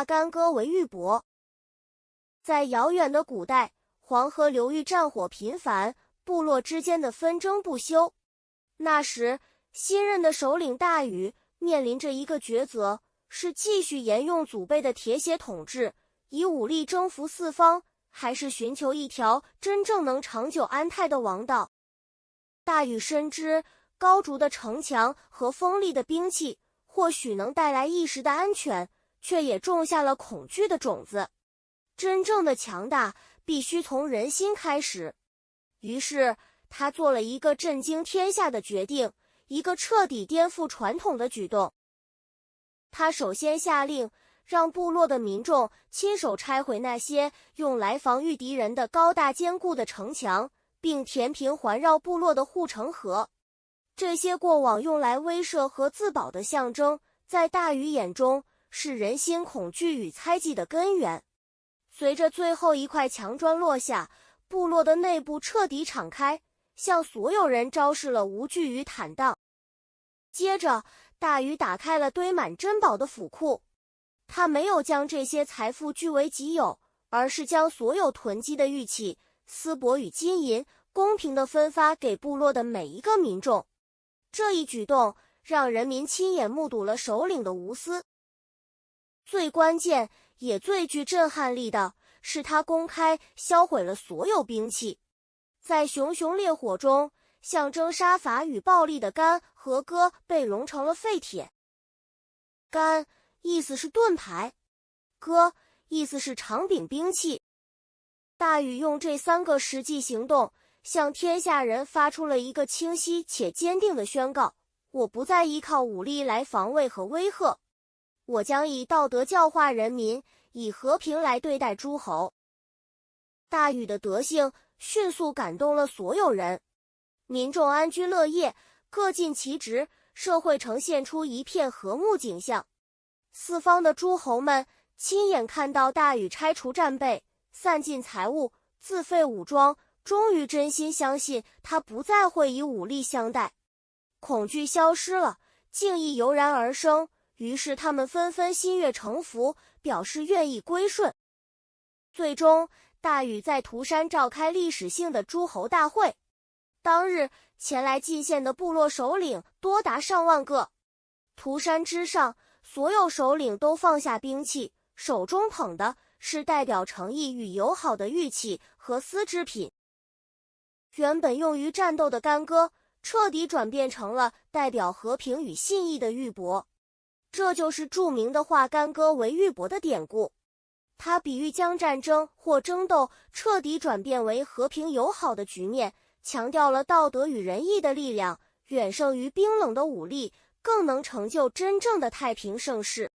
化干戈为玉帛。在遥远的古代，黄河流域战火频繁，部落之间的纷争不休。那时，新任的首领大禹面临着一个抉择，是继续沿用祖辈的铁血统治，以武力征服四方，还是寻求一条真正能长久安泰的王道。大禹深知高筑的城墙和锋利的兵器或许能带来一时的安全，却也种下了恐惧的种子。真正的强大必须从人心开始。于是他做了一个震惊天下的决定，一个彻底颠覆传统的举动。他首先下令让部落的民众亲手拆毁那些用来防御敌人的高大坚固的城墙，并填平环绕部落的护城河。这些过往用来威慑和自保的象征，在大禹眼中是人心恐惧与猜忌的根源。随着最后一块墙砖落下，部落的内部彻底敞开，向所有人昭示了无惧与坦荡。接着，大禹打开了堆满珍宝的府库。他没有将这些财富据为己有，而是将所有囤积的玉器、丝帛与金银公平地分发给部落的每一个民众。这一举动让人民亲眼目睹了首领的无私。最关键也最具震撼力的是，他公开销毁了所有兵器。在熊熊烈火中，象征杀伐与暴力的杆和戈被熔成了废铁。杆意思是盾牌，戈意思是长柄兵器。大禹用这三个实际行动，向天下人发出了一个清晰且坚定的宣告：我不再依靠武力来防卫和威吓，我将以道德教化人民，以和平来对待诸侯。大禹的德性迅速感动了所有人，民众安居乐业，各尽其职，社会呈现出一片和睦景象。四方的诸侯们亲眼看到大禹拆除战备，散尽财物，自废武装，终于真心相信他不再会以武力相待。恐惧消失了，敬意油然而生，于是他们纷纷心悦诚服，表示愿意归顺。最终，大禹在涂山召开历史性的诸侯大会。当日前来进献的部落首领多达上万个。涂山之上，所有首领都放下兵器，手中捧的是代表诚意与友好的玉器和丝织品。原本用于战斗的干戈，彻底转变成了代表和平与信义的玉帛。这就是著名的化干戈为玉帛的典故。它比喻将战争或争斗彻底转变为和平友好的局面，强调了道德与仁义的力量远胜于冰冷的武力，更能成就真正的太平盛世。